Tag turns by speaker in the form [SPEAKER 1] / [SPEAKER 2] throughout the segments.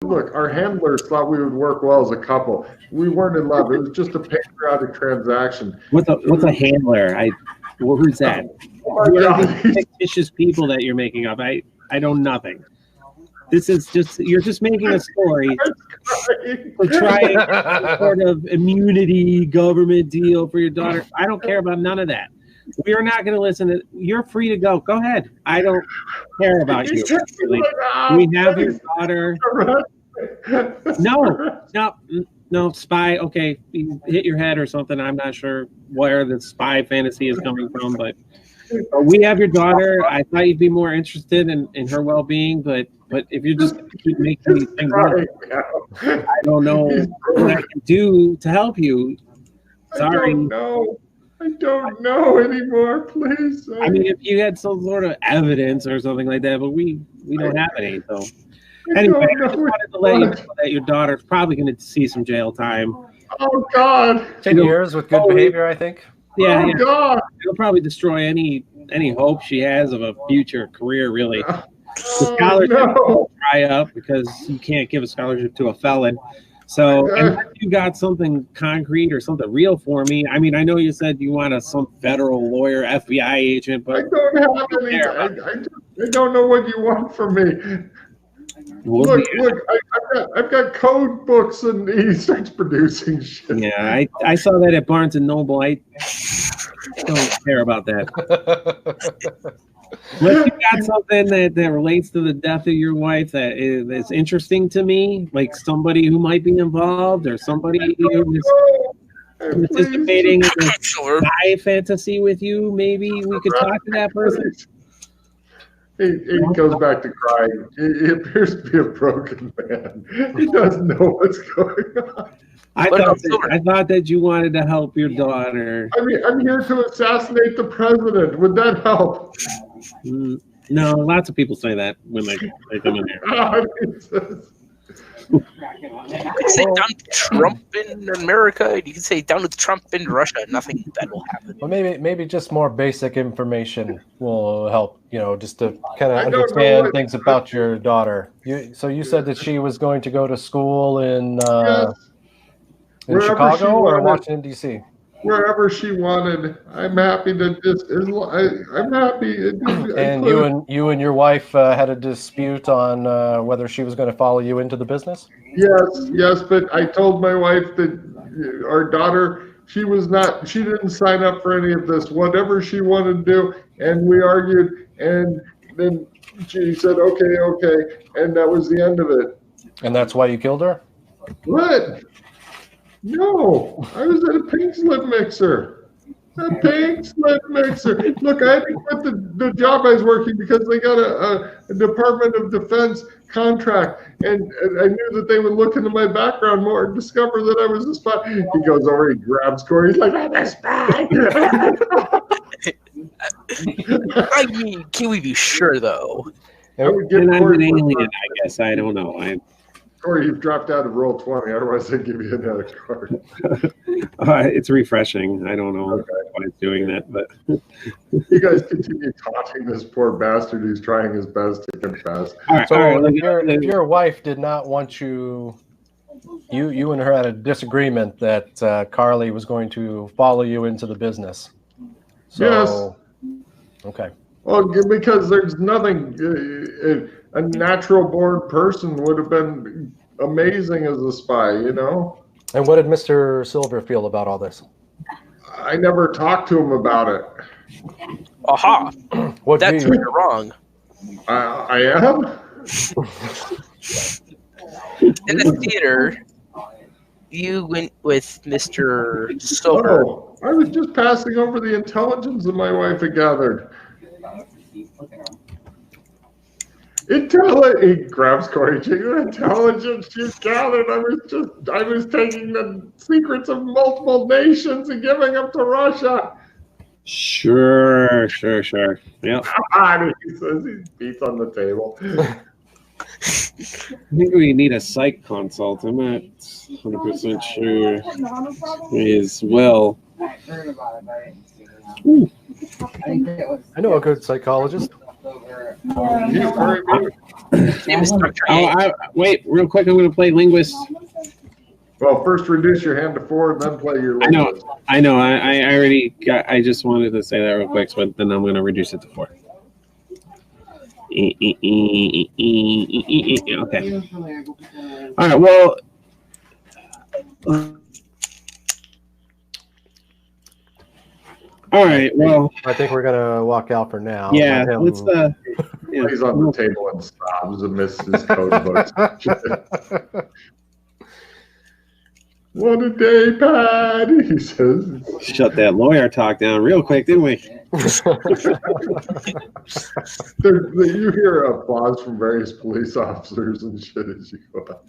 [SPEAKER 1] look, our handlers thought we would work well as a couple. We weren't in love. It was just a patriotic transaction.
[SPEAKER 2] What's a handler? Who's that?
[SPEAKER 1] Oh
[SPEAKER 2] Who
[SPEAKER 1] my
[SPEAKER 2] are
[SPEAKER 1] God.
[SPEAKER 2] these fictitious people that you're making up? I know nothing. This is just, you're just making a story for trying some sort of immunity government deal for your daughter. I don't care about none of that. We are not going to listen to. You're free to go. Go ahead. I don't care about you. Really. We have your daughter. No, spy. Okay, you hit your head or something. I'm not sure where the spy fantasy is coming from, but we have your daughter. I thought you'd be more interested in her well-being, but if you just keep making these things up, I don't know what I can do to help you. Sorry.
[SPEAKER 1] I don't know anymore, please.
[SPEAKER 2] I mean, if you had some sort of evidence or something like that, but we don't have any. So anyway, I just wanted to let you know that your daughter's probably going to see some jail time.
[SPEAKER 1] Oh God!
[SPEAKER 3] 10 years with good behavior, I think.
[SPEAKER 2] Yeah,
[SPEAKER 1] oh God!
[SPEAKER 2] It'll probably destroy any hope she has of a future career. Really, the scholarship will dry up because you can't give a scholarship to a felon. So, unless you got something concrete or something real for me, I mean, I know you said you want some federal lawyer, FBI agent, but
[SPEAKER 1] I don't have any. I don't know what you want from me. Look! I've got code books, and he starts producing shit.
[SPEAKER 2] Yeah, I saw that at Barnes and Noble. I don't care about that. Unless you got something that relates to the death of your wife that's interesting to me, like somebody who might be involved or somebody who is participating in a spy fantasy with you, maybe we could talk to that person.
[SPEAKER 1] He goes back to crying. He appears to be a broken man. He doesn't know what's going on.
[SPEAKER 2] I thought that you wanted to help your daughter.
[SPEAKER 1] I mean, I'm here to assassinate the president. Would that help?
[SPEAKER 2] No, lots of people say that when they come in here.
[SPEAKER 4] You could say Donald Trump in America. You could say Donald Trump in Russia. Nothing bad will happen.
[SPEAKER 3] Well, maybe just more basic information will help. Just to kind of understand things about your daughter. So you said that she was going to go to school in Chicago or Washington D.C.
[SPEAKER 1] Wherever she wanted. I'm happy that this is. I'm happy.
[SPEAKER 3] And you and your wife had a dispute on whether she was going to follow you into the business?
[SPEAKER 1] Yes, but I told my wife that our daughter, she didn't sign up for any of this. Whatever she wanted to do, and we argued, and then she said, okay, and that was the end of it.
[SPEAKER 3] And that's why you killed her?
[SPEAKER 1] What? No, I was at a pink slip mixer. A pink slip mixer. Look, I had to quit the job I was working because they got a Department of Defense contract, and I knew that they would look into my background more and discover that I was a spy. He goes over, he grabs Corey, he's like, I'm a spy.
[SPEAKER 4] I mean, can we be sure though?
[SPEAKER 2] And I'm an alien, I guess. I don't know.
[SPEAKER 1] Corey, you've dropped out of roll 20. Otherwise, I'd give you another card.
[SPEAKER 2] It's refreshing. I don't know why it's doing that, but
[SPEAKER 1] you guys continue taunting this poor bastard who's trying his best to confess.
[SPEAKER 3] If your wife did not want you and her had a disagreement that Carly was going to follow you into the business. So, yes. Okay.
[SPEAKER 1] Well, because there's nothing. A natural-born person would have been amazing as a spy,
[SPEAKER 3] And what did Mr. Silver feel about all this?
[SPEAKER 1] I never talked to him about it.
[SPEAKER 4] Aha! That's where you're wrong.
[SPEAKER 1] I am?
[SPEAKER 4] In the theater, you went with Mr. Silver.
[SPEAKER 1] Oh, I was just passing over the intelligence that my wife had gathered. He grabs Corey. Intelligence she's gathered. I was taking the secrets of multiple nations and giving them to Russia.
[SPEAKER 2] Sure. Yeah.
[SPEAKER 1] He says he beats on the table.
[SPEAKER 2] I think we need a psych consult. I'm not 100% sure as well.
[SPEAKER 3] I know a good psychologist.
[SPEAKER 1] Yeah, all right, baby.
[SPEAKER 4] His name is Dr. Yank.
[SPEAKER 2] Wait, real quick. I'm going to play linguist.
[SPEAKER 1] Well, first reduce your hand to 4, then play your linguist.
[SPEAKER 2] I know. I already got. I just wanted to say that real quick, but then I'm going to reduce it to 4. Okay. All right. Well. All right. Well,
[SPEAKER 3] I think we're gonna walk out for now.
[SPEAKER 2] Yeah. Let's.
[SPEAKER 1] He's on the table and sobs amidst his code books. What a day, Pat, he says.
[SPEAKER 2] Shut that lawyer talk down real quick, didn't we?
[SPEAKER 1] You hear applause from various police officers and shit as you go out.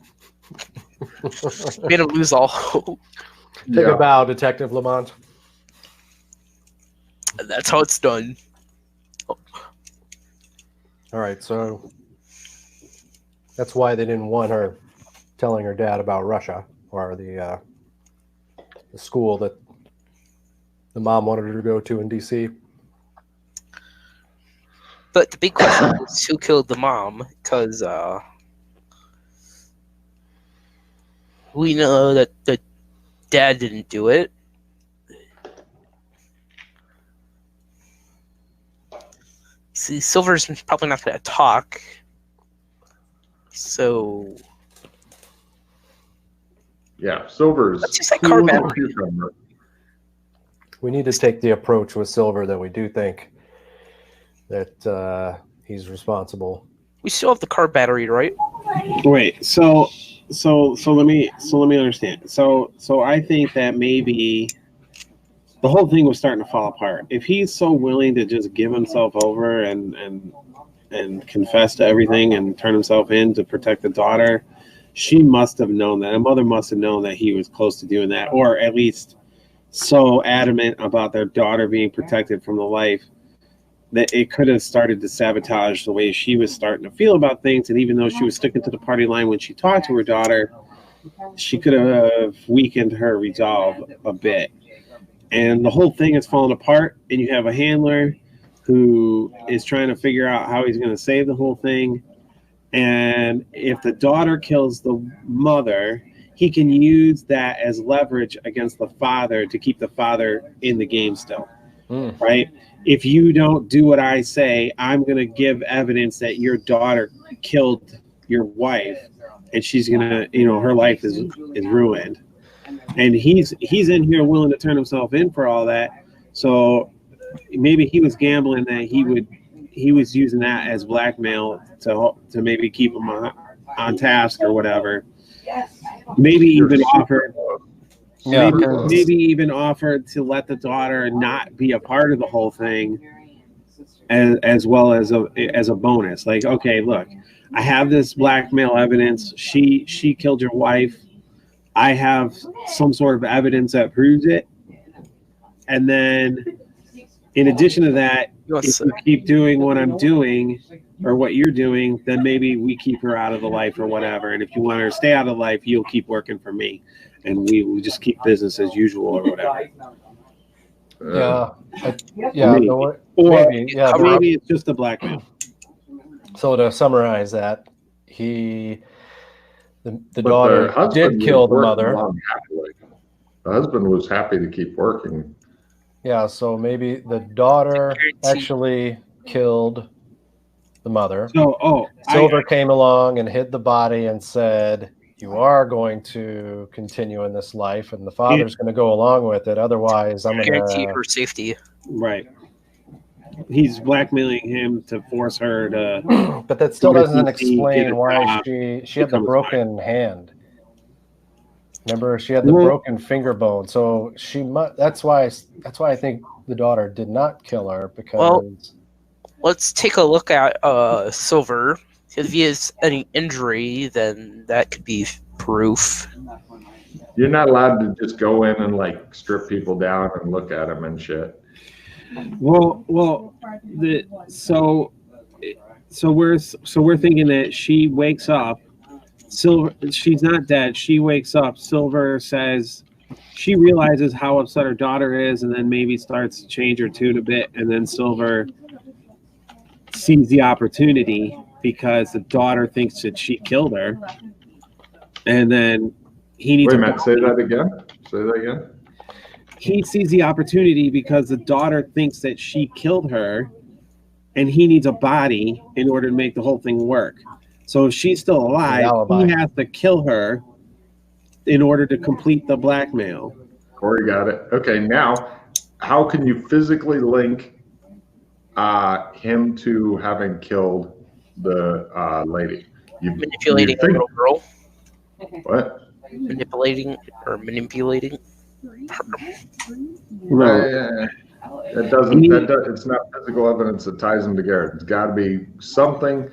[SPEAKER 4] Made him lose all hope.
[SPEAKER 3] Take a bow, Detective Lamont.
[SPEAKER 4] That's how it's done.
[SPEAKER 3] All right, so that's why they didn't want her telling her dad about Russia or the school that the mom wanted her to go to in D.C.
[SPEAKER 4] But the big question is who killed the mom? Because we know that the dad didn't do it. See, Silver's probably not going to talk. So...
[SPEAKER 1] Yeah, Silver's.
[SPEAKER 4] That's just like car battery.
[SPEAKER 3] We need to take the approach with Silver that we do think that he's responsible.
[SPEAKER 4] We still have the car battery, right?
[SPEAKER 2] Wait, so let me understand. So I think that maybe the whole thing was starting to fall apart. If he's so willing to just give himself over and confess to everything and turn himself in to protect the daughter, she must have known that. A mother must have known that he was close to doing that, or at least so adamant about their daughter being protected from the life that it could have started to sabotage the way she was starting to feel about things. And even though she was sticking to the party line when she talked to her daughter, she could have weakened her resolve a bit. And the whole thing is falling apart, and you have a handler who is trying to figure out how he's going to save the whole thing. And if the daughter kills the mother, he can use that as leverage against the father to keep the father in the game still, right? If you don't do what I say, I'm going to give evidence that your daughter killed your wife, and she's going to, her life is ruined. And he's in here willing to turn himself in for all that. So maybe he was gambling that he was using that as blackmail to maybe keep him on task or whatever. Maybe even offered to let the daughter not be a part of the whole thing, as well as a bonus. Like, okay, look, I have this blackmail evidence. She killed your wife. I have some sort of evidence that proves it. And then, in addition to that, if you keep doing what I'm doing or what you're doing, then maybe we keep her out of the life or whatever. And if you want her to stay out of the life, you'll keep working for me, and we just keep business as usual or whatever. Maybe it's just a blackmail.
[SPEAKER 3] So to summarize that, the daughter did kill the mother.
[SPEAKER 1] The husband was happy to keep working.
[SPEAKER 3] Yeah, so maybe the daughter actually killed the mother. Silver came along and hid the body and said, "You are going to continue in this life," and the father's going to go along with it. Otherwise, I'm going to
[SPEAKER 4] guarantee her safety.
[SPEAKER 2] Right. He's blackmailing him to force her to.
[SPEAKER 3] But that still doesn't explain why she had the broken hand. Remember, she had the broken finger bone, so that's why I think the daughter did not kill her, because.
[SPEAKER 4] Let's take a look at Silver. If he has any injury, then that could be proof.
[SPEAKER 1] You're not allowed to just go in and strip people down and look at them and shit.
[SPEAKER 2] So we're thinking that she wakes up. Silver, she's not dead. She wakes up. Silver says she realizes how upset her daughter is, and then maybe starts to change her tune a bit. And then Silver sees the opportunity because the daughter thinks that she killed her, and then he needs.
[SPEAKER 1] Wait a minute. Say that again. Say that again.
[SPEAKER 2] He sees the opportunity because the daughter thinks that she killed her, and he needs a body in order to make the whole thing work. So if she's still alive, he has to kill her in order to complete the blackmail.
[SPEAKER 1] Corey got it. Okay, now how can you physically link him to having killed the lady?
[SPEAKER 4] Manipulating a little girl.
[SPEAKER 1] What?
[SPEAKER 4] Manipulating her.
[SPEAKER 1] Right. It's not physical evidence that ties them together. It's got to be something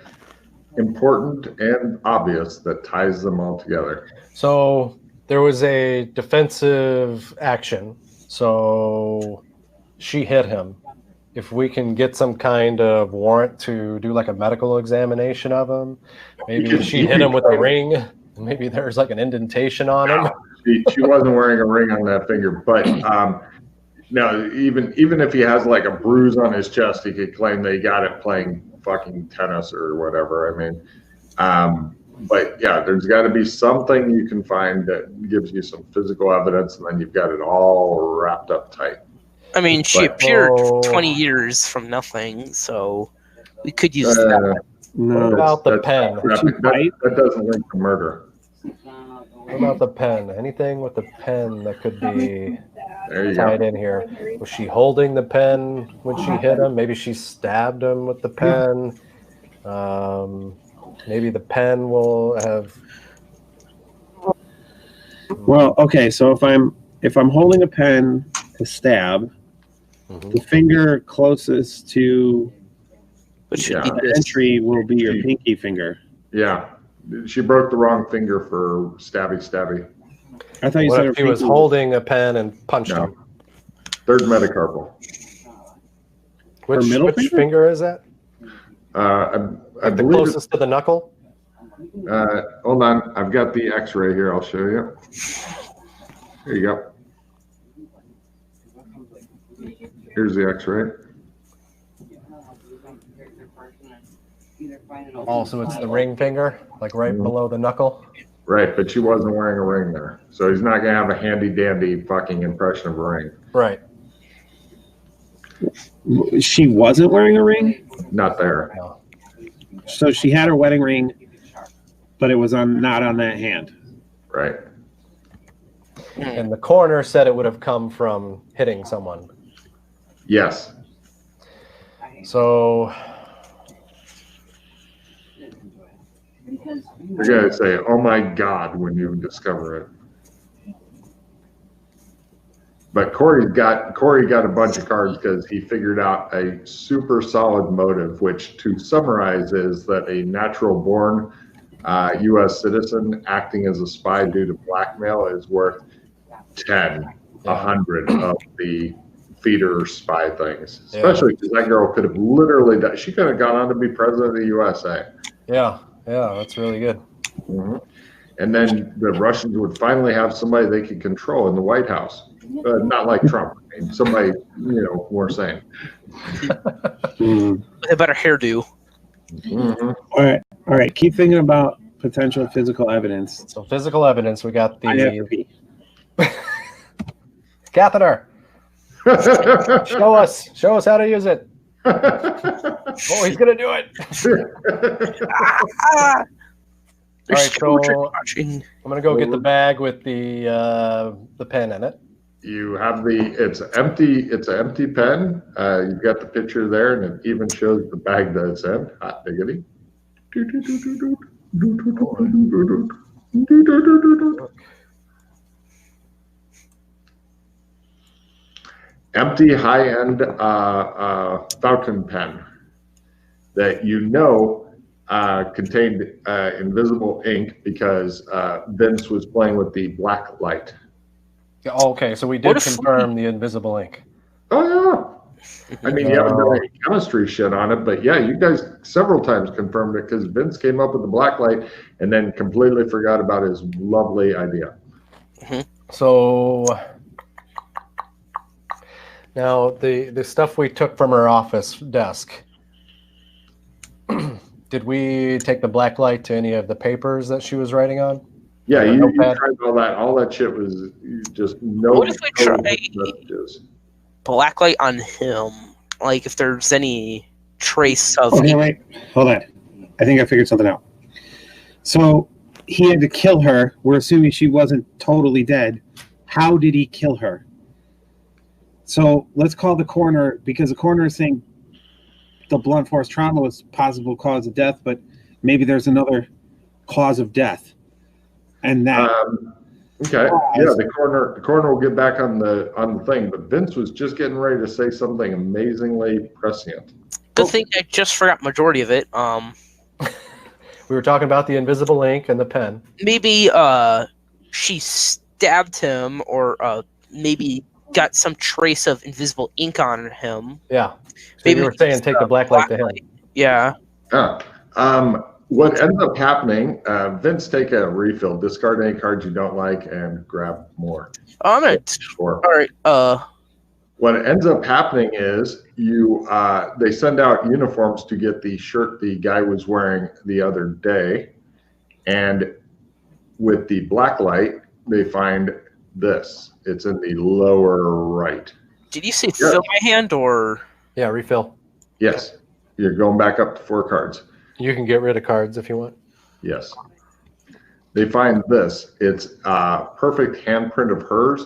[SPEAKER 1] important and obvious that ties them all together.
[SPEAKER 3] So there was a defensive action. So she hit him. If we can get some kind of warrant to do like a medical examination of him, maybe she hit him with a ring. Maybe there's like an indentation on him.
[SPEAKER 1] She wasn't wearing a ring on that finger, but no, even if he has like a bruise on his chest, he could claim that he got it playing fucking tennis or whatever. I mean, but yeah, there's got to be something you can find that gives you some physical evidence, and then you've got it all wrapped up tight.
[SPEAKER 4] I mean, she appeared for 20 years from nothing, so we could use that.
[SPEAKER 3] What about the pen?
[SPEAKER 1] That doesn't link to murder.
[SPEAKER 3] What about the pen? Anything with the pen that could be tied in here? Was she holding the pen when she hit him? Maybe she stabbed him with the pen. Maybe the pen will have.
[SPEAKER 2] Well, okay. So if I'm holding a pen to stab, the finger closest to the entry will be your pinky finger.
[SPEAKER 1] Yeah. She broke the wrong finger for stabby.
[SPEAKER 2] I thought you
[SPEAKER 3] what
[SPEAKER 2] said
[SPEAKER 3] if he was holding a pen and punched him?
[SPEAKER 1] Third metacarpal.
[SPEAKER 3] Which finger is that?
[SPEAKER 1] I
[SPEAKER 3] the
[SPEAKER 1] believe
[SPEAKER 3] closest to the knuckle?
[SPEAKER 1] Hold on. I've got the x-ray here. I'll show you. Here you go. Here's the x-ray.
[SPEAKER 3] Oh, so it's the ring finger, like right below the knuckle?
[SPEAKER 1] Right, but she wasn't wearing a ring there. So he's not going to have a handy-dandy fucking impression of a ring.
[SPEAKER 3] Right.
[SPEAKER 2] She wasn't wearing a ring?
[SPEAKER 1] Not there.
[SPEAKER 3] No.
[SPEAKER 2] So she had her wedding ring, but it was not on that hand.
[SPEAKER 1] Right.
[SPEAKER 3] And the coroner said it would have come from hitting someone.
[SPEAKER 1] Yes.
[SPEAKER 3] So
[SPEAKER 1] you're going to say, oh my God, when you discover it. But Corey got a bunch of cards because he figured out a super solid motive, which to summarize is that a natural born U.S. citizen acting as a spy due to blackmail is worth 100 of the feeder spy things, especially because that girl could have literally died. She could have gone on to be president of the USA.
[SPEAKER 3] Yeah, that's really good.
[SPEAKER 1] Mm-hmm. And then the Russians would finally have somebody they could control in the White House. Not like Trump, I mean, somebody, more sane.
[SPEAKER 4] With a better hairdo.
[SPEAKER 1] Mm-hmm.
[SPEAKER 2] All right. Keep thinking about potential physical evidence.
[SPEAKER 3] So physical evidence, we got the catheter. Show us how to use it. Oh, he's gonna do it. All right, so I'm gonna go get the bag with the pen in it.
[SPEAKER 1] You have it's an empty pen. You've got the picture there, and it even shows the bag that it's in. Hot diggity. Empty high-end fountain pen that contained invisible ink because Vince was playing with the black light.
[SPEAKER 3] Okay, so we did confirm the invisible ink.
[SPEAKER 1] Oh, yeah. I mean, you haven't done any chemistry shit on it, but yeah, you guys several times confirmed it because Vince came up with the black light and then completely forgot about his lovely idea.
[SPEAKER 4] Mm-hmm.
[SPEAKER 3] So now the stuff we took from her office desk, Did we take the black light to any of the papers that she was writing on?
[SPEAKER 1] Yeah, you tried all that. All that shit was just no.
[SPEAKER 4] What if we try blacklight on him? Like if there's any trace of.
[SPEAKER 2] Okay, wait, hold on. I think I figured something out. So he had to kill her. We're assuming she wasn't totally dead. How did he kill her? So let's call the coroner, because the coroner is saying the blunt force trauma was possible cause of death, but maybe there's another cause of death. And that
[SPEAKER 1] okay. Yeah, the coroner will get back on the thing, but Vince was just getting ready to say something amazingly prescient.
[SPEAKER 4] Good thing I just forgot majority of it.
[SPEAKER 3] We were talking about the invisible ink and the pen.
[SPEAKER 4] Maybe she stabbed him, or maybe got some trace of invisible ink on him.
[SPEAKER 3] Yeah. So
[SPEAKER 4] maybe
[SPEAKER 3] you were saying take the black light to him.
[SPEAKER 4] Yeah.
[SPEAKER 1] What ends up happening, Vince, take a refill, discard any cards you don't like, and grab more.
[SPEAKER 4] I'm gonna. All right.
[SPEAKER 1] What ends up happening is they send out uniforms to get the shirt the guy was wearing the other day, and with the black light, they find this. It's in the lower right.
[SPEAKER 4] Did you say fill my hand or?
[SPEAKER 3] Yeah, refill.
[SPEAKER 1] Yes, you're going back up to 4 cards.
[SPEAKER 3] You can get rid of cards if you want.
[SPEAKER 1] Yes. They find this. It's a perfect handprint of hers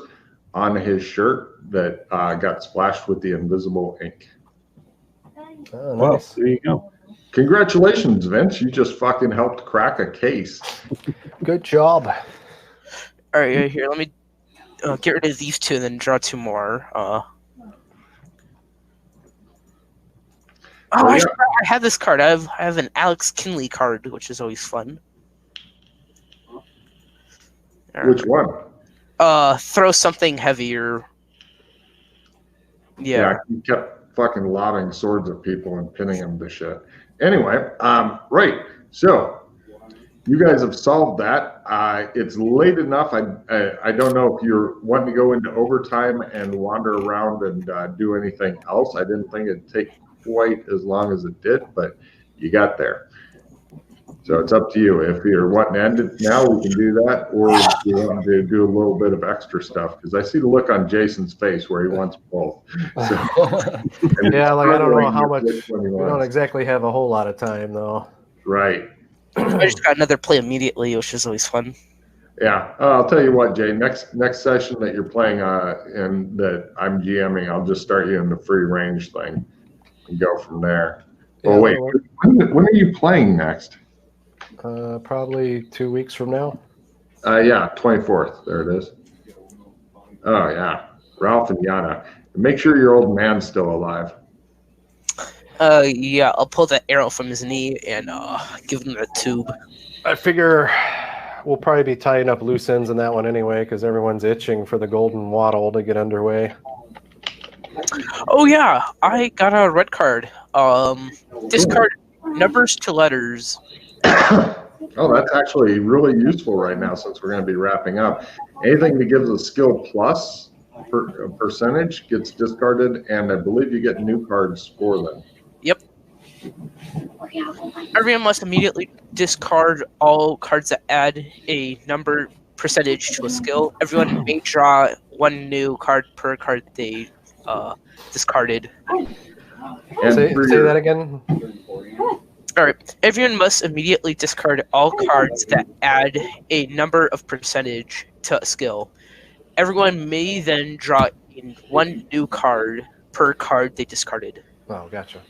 [SPEAKER 1] on his shirt that got splashed with the invisible ink.
[SPEAKER 3] Oh, nice.
[SPEAKER 2] Well, there you go.
[SPEAKER 1] Congratulations, Vince. You just fucking helped crack a case.
[SPEAKER 3] Good job.
[SPEAKER 4] All right, here, let me get rid of these 2 and then draw 2 more. I have this card. I have an Alex Kinley card, which is always fun.
[SPEAKER 1] Which one?
[SPEAKER 4] Throw something heavier. Yeah.
[SPEAKER 1] He kept fucking lobbing swords at people and pinning them to shit. Anyway, right. So you guys have solved that. It's late enough. I don't know if you're wanting to go into overtime and wander around and do anything else. I didn't think it'd take quite as long as it did, but you got there. So it's up to you. If you're wanting to end it now, we can do that, or if you want to do a little bit of extra stuff, because I see the look on Jason's face where he wants both. So,
[SPEAKER 3] yeah, like I don't know how much. We don't exactly have a whole lot of time, though.
[SPEAKER 1] Right.
[SPEAKER 4] I just got another play immediately, which is always fun.
[SPEAKER 1] Yeah, I'll tell you what, Jay. Next session that you're playing and that I'm GMing, I'll just start you in the free range thing and go from there. Yeah, wait, when are you playing next?
[SPEAKER 3] Probably 2 weeks from now.
[SPEAKER 1] Yeah, 24th. There it is. Oh yeah, Ralph and Yana. Make sure your old man's still alive.
[SPEAKER 4] Yeah, I'll pull that arrow from his knee and give him the tube.
[SPEAKER 3] I figure we'll probably be tying up loose ends in that one anyway, because everyone's itching for the golden waddle to get underway.
[SPEAKER 4] Oh yeah, I got a red card. Discard numbers to letters.
[SPEAKER 1] Oh, that's actually really useful right now since we're going to be wrapping up. Anything that gives a skill plus percentage gets discarded, and I believe you get new cards for them.
[SPEAKER 4] Yep. Everyone must immediately discard all cards that add a number percentage to a skill. Everyone may draw 1 new card per card they discarded.
[SPEAKER 3] Say that again.
[SPEAKER 4] All right. Everyone must immediately discard all cards that add a number of percentage to a skill. Everyone may then draw in 1 new card per card they discarded.
[SPEAKER 3] Oh, gotcha.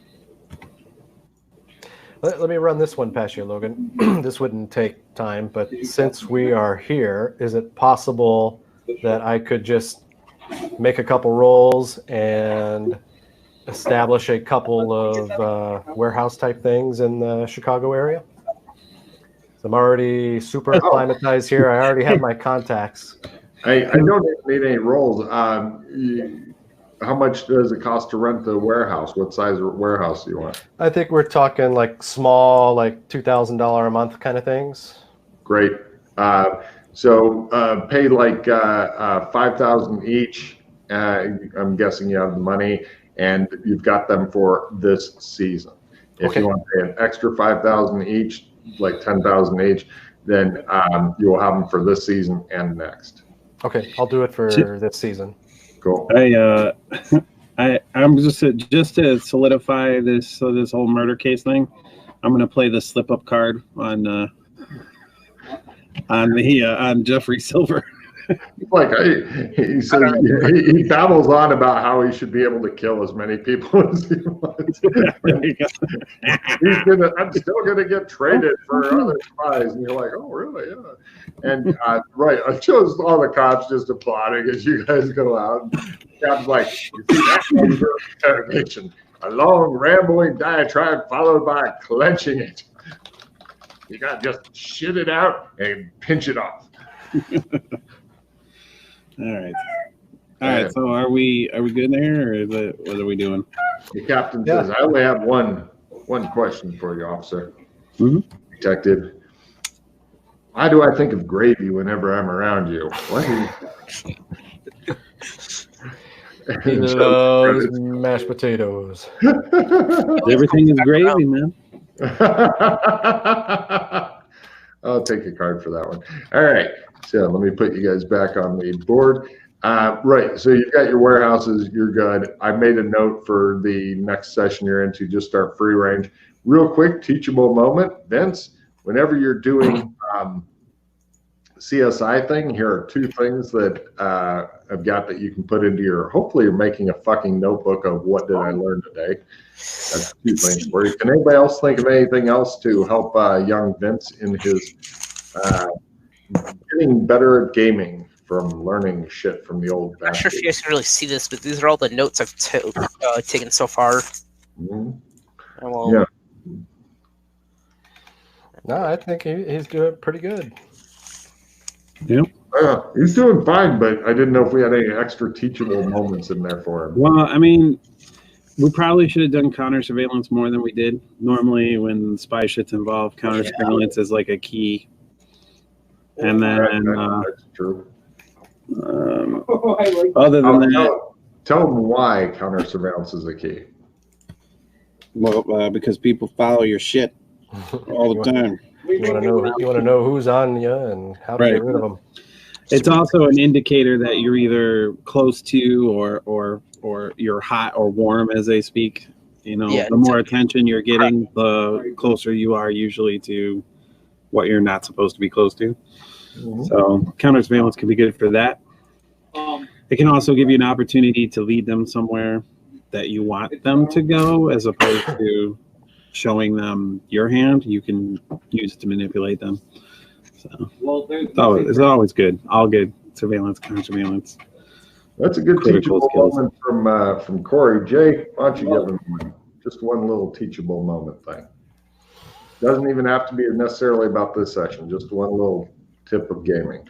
[SPEAKER 3] Let me run this one past you, Logan. This wouldn't take time, but since we are here, is it possible that I could just make a couple rolls and establish a couple of warehouse type things in the Chicago area? So I'm already super acclimatized here. I already have my contacts.
[SPEAKER 1] I don't need any rolls. How much does it cost to rent the warehouse? What size warehouse do you want?
[SPEAKER 3] I think we're talking like small, like $2,000 a month kind of things.
[SPEAKER 1] Great. So pay like $5,000 each. I'm guessing you have the money, and you've got them for this season. If you want to pay an extra 5,000 each, like 10,000 each, then you will have them for this season and next.
[SPEAKER 3] Okay, I'll do it for this season.
[SPEAKER 1] Cool.
[SPEAKER 2] I'm just to solidify this whole murder case thing. I'm gonna play the slip up card on Jeffrey Silver.
[SPEAKER 1] Like he says, he babbles on about how he should be able to kill as many people as he wants. I'm still gonna get traded for other spies, and you're like, oh really? Yeah. And right, I chose all the cops just applauding as you guys go out. And Captain's like, you see, that's interrogation. A long rambling diatribe followed by clenching it. You gotta just shit it out and pinch it off.
[SPEAKER 2] All right. So are we good there, or what are we doing?
[SPEAKER 1] The captain says, "I only have one question for you, officer."
[SPEAKER 2] Mm-hmm.
[SPEAKER 1] Detective, why do I think of gravy whenever I'm around you? What is?
[SPEAKER 3] He loves mashed potatoes.
[SPEAKER 2] Everything is gravy, man.
[SPEAKER 1] I'll take a card for that one. All right. So let me put you guys back on the board. Right. So you've got your warehouses. You're good. I made a note for the next session you're into. Just start free range. Real quick, teachable moment. Vince, whenever you're doing CSI thing, here are two things that I've got that you can put into your, hopefully you're making a fucking notebook of what did I learn today. That's two things for you. Can anybody else think of anything else to help young Vince in his getting better at gaming from learning shit from the old
[SPEAKER 4] I'm not sure if you guys can really see this, but these are all the notes I've taken so far.
[SPEAKER 1] Mm-hmm.
[SPEAKER 4] Yeah.
[SPEAKER 3] No, I think he's doing pretty good.
[SPEAKER 2] Yep.
[SPEAKER 1] He's doing fine, but I didn't know if we had any extra teachable moments in there for him.
[SPEAKER 2] Well, I mean, we probably should have done counter surveillance more than we did. Normally, when spy shit's involved, counter surveillance is like a key. And then,
[SPEAKER 1] that's true.
[SPEAKER 2] Other than that,
[SPEAKER 1] tell them why counter surveillance is a key.
[SPEAKER 2] Well, because people follow your shit all the time.
[SPEAKER 3] You want to know who's on you and how to get rid of them.
[SPEAKER 2] It's also an indicator that you're either close to or you're hot or warm, as they speak. You know, the more attention you're getting, the closer you are usually to what you're not supposed to be close to. Mm-hmm. So counter surveillance can be good for that. It can also give you an opportunity to lead them somewhere that you want them to go, as opposed to showing them your hand. You can use it to manipulate them. So it's always good. All good. Surveillance, counter surveillance.
[SPEAKER 1] That's a good teachable moment from Corey. Jay, why don't you give him just one little teachable moment thing? Doesn't even have to be necessarily about this session. Just one little tip of gaming.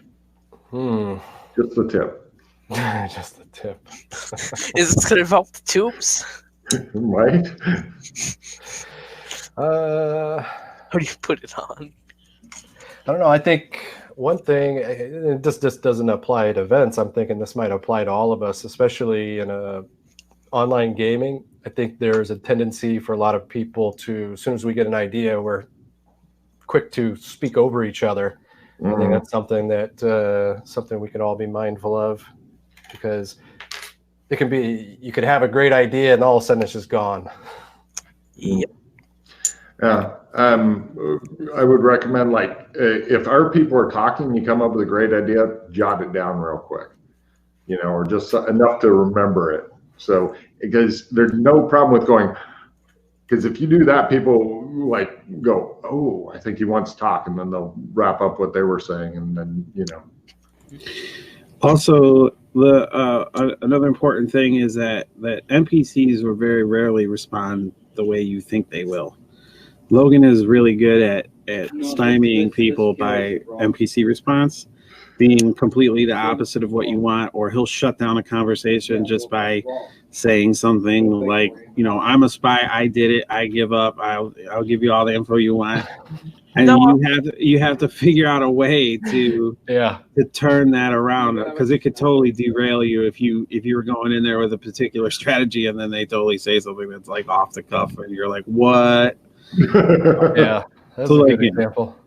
[SPEAKER 1] Just the tip.
[SPEAKER 3] Just the tip.
[SPEAKER 4] Is this going to involve the tubes?
[SPEAKER 1] Right.
[SPEAKER 4] How do you put it on?
[SPEAKER 3] I don't know. I think one thing, this doesn't apply to events. I'm thinking this might apply to all of us, especially in online gaming. I think there's a tendency for a lot of people to, as soon as we get an idea, we're quick to speak over each other. I think that's something that something we can all be mindful of, because it can be, you could have a great idea and all of a sudden it's just gone.
[SPEAKER 4] Yep.
[SPEAKER 1] Yeah. I would recommend, like, if our people are talking, you come up with a great idea, jot it down real quick, you know, or just enough to remember it. So, because there's no problem with going, because if you do that, people like go, oh, I think he wants to talk, and then they'll wrap up what they were saying, and then, you know.
[SPEAKER 2] Also, another important thing is that NPCs will very rarely respond the way you think they will. Logan is really good at stymieing people by NPC response, being completely the opposite of what you want, or he'll shut down a conversation just by saying something like, you know, I'm a spy, I did it, I give up, I'll give you all the info you want, and you have to figure out a way to turn that around, because it could totally derail you if you were going in there with a particular strategy and then they totally say something that's like off the cuff and you're like, what?
[SPEAKER 3] Yeah, that's a good example.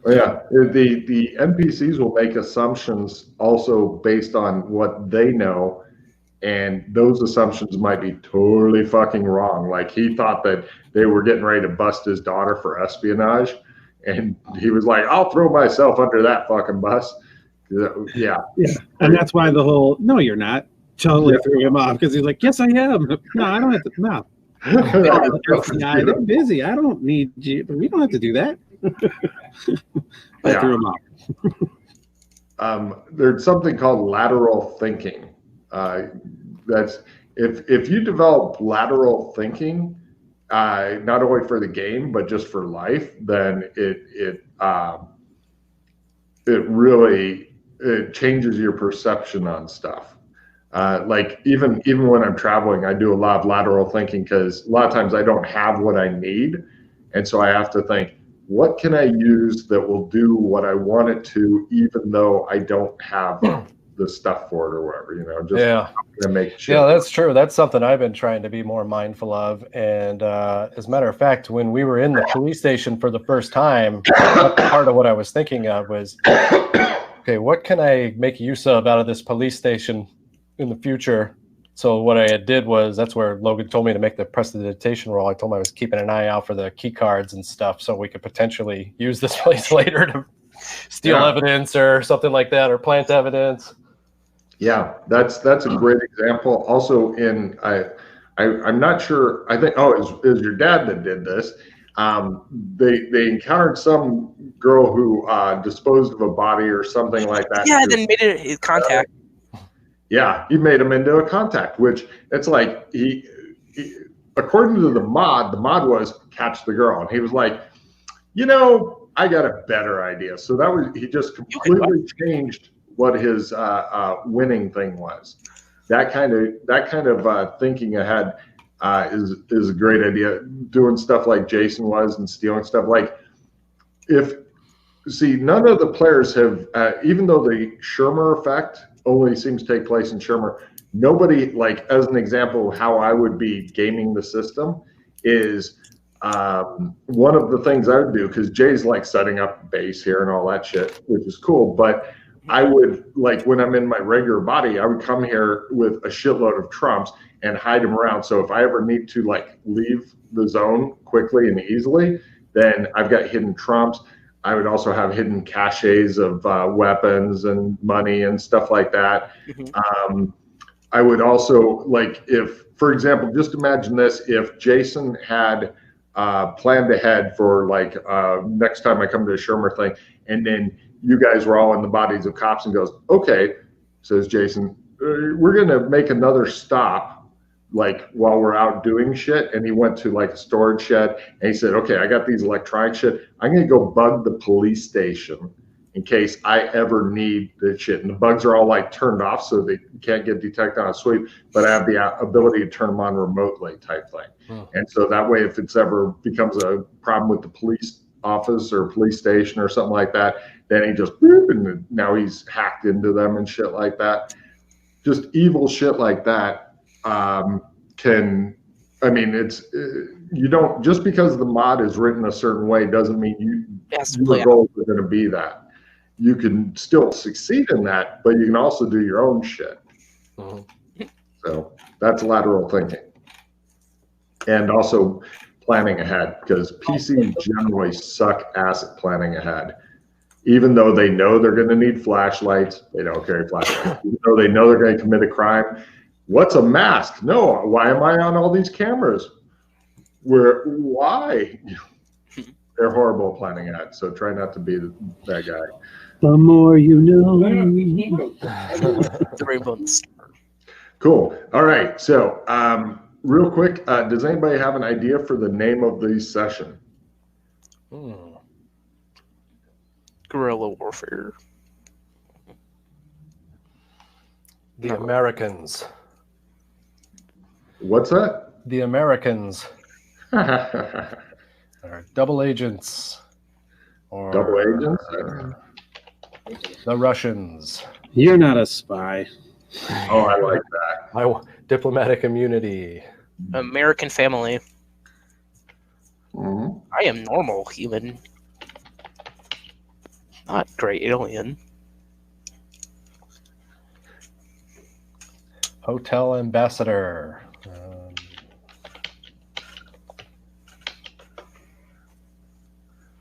[SPEAKER 1] Yeah, the NPCs will make assumptions also based on what they know, and those assumptions might be totally fucking wrong. Like, he thought that they were getting ready to bust his daughter for espionage, and he was like, I'll throw myself under that fucking bus. Yeah.
[SPEAKER 2] And that's why the whole, no, you're not, totally threw him off, because he's like, yes, I am. No, I don't have to. No. I'm busy. I don't need you. We don't have to do that. I threw him off.
[SPEAKER 1] There's something called lateral thinking. That's if you develop lateral thinking, not only for the game but just for life, then it really changes your perception on stuff. Like even when I'm traveling, I do a lot of lateral thinking, because a lot of times I don't have what I need, and so I have to think, what can I use that will do what I want it to, even though I don't have the stuff for it or whatever, you know, just to make sure.
[SPEAKER 3] Yeah, that's true. That's something I've been trying to be more mindful of. And as a matter of fact, when we were in the police station for the first time, part of what I was thinking of was, okay, what can I make use of out of this police station in the future? So what I did was, that's where Logan told me to make the prestidigitation roll. I told him I was keeping an eye out for the key cards and stuff, so we could potentially use this place later to steal evidence or something like that, or plant evidence.
[SPEAKER 1] Yeah, that's a great example. Also, I'm not sure. I think it was your dad that did this. They encountered some girl who disposed of a body or something like that.
[SPEAKER 4] Yeah, then made it a contact.
[SPEAKER 1] Yeah, he made him into a contact, which it's like he according to the mod was catch the girl, and he was like, you know, I got a better idea. So he just completely changed what his winning thing was. That kind of thinking ahead is a great idea. Doing stuff like Jason was, and stealing stuff. Like, none of the players have, even though the Shermer effect only seems to take place in Shermer, nobody, like, as an example of how I would be gaming the system is one of the things I would do, because Jay's like setting up base here and all that shit, which is cool, but I would, like, when I'm in my regular body, I would come here with a shitload of trumps and hide them around. So if I ever need to, like, leave the zone quickly and easily, then I've got hidden trumps. I would also have hidden caches of weapons and money and stuff like that. Mm-hmm. I would also, like, if, for example, just imagine this, if Jason had planned ahead for, like, next time I come to a Shermer thing, and then you guys were all in the bodies of cops, and goes, okay, says Jason, we're going to make another stop, like, while we're out doing shit. And he went to, like, a storage shed, and he said, okay, I got these electronic shit. I'm going to go bug the police station in case I ever need the shit. And the bugs are all, like, turned off so they can't get detected on a sweep, but I have the ability to turn them on remotely, type thing. And so that way, if it's ever becomes a problem with the police office or police station or something like that, then he just boop, and now he's hacked into them and shit like that. Just evil shit like that it's you don't, just because the mod is written a certain way doesn't mean your goals are going to be that. You can still succeed in that, but you can also do your own shit. Mm-hmm. So that's lateral thinking. And also planning ahead, because PCs generally suck ass at planning ahead. Even though they know they're going to need flashlights, they don't carry flashlights. Even though they know they're going to commit a crime, what's a mask? No, why am I on all these cameras? Why? They're horrible at planning ahead, so try not to be that guy.
[SPEAKER 2] The more you know.
[SPEAKER 4] The rainbow.
[SPEAKER 1] Cool. All right. So, real quick, does anybody have an idea for the name of the session?
[SPEAKER 4] Guerrilla warfare.
[SPEAKER 3] The Americans.
[SPEAKER 1] What's that?
[SPEAKER 3] The Americans are double agents. Or
[SPEAKER 1] Double agents?
[SPEAKER 3] the Russians.
[SPEAKER 2] You're not a spy.
[SPEAKER 1] Oh, I like that.
[SPEAKER 3] Diplomatic immunity.
[SPEAKER 4] American family.
[SPEAKER 1] Mm-hmm.
[SPEAKER 4] I am normal human. Not great alien.
[SPEAKER 3] Hotel ambassador.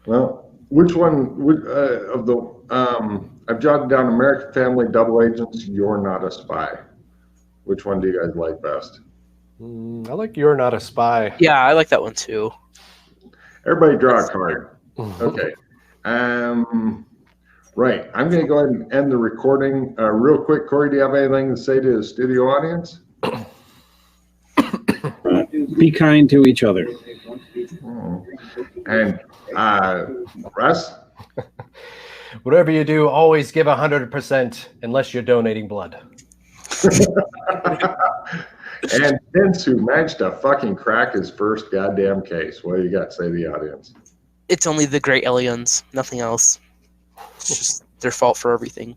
[SPEAKER 1] Well, which one of the I've jotted down American Family, Double Agents, You're Not a Spy. Which one do you guys like best?
[SPEAKER 3] I like You're Not a Spy.
[SPEAKER 4] Yeah, I like that one too.
[SPEAKER 1] Everybody draw a card. Okay. Right. I'm going to go ahead and end the recording real quick. Corey, do you have anything to say to the studio audience?
[SPEAKER 2] Be kind to each other.
[SPEAKER 1] And Russ?
[SPEAKER 3] Whatever you do, always give 100% unless you're donating blood.
[SPEAKER 1] And Vince, who managed to fucking crack his first goddamn case. What do you got to say to the audience?
[SPEAKER 4] It's only the great aliens, nothing else. It's just their fault for everything.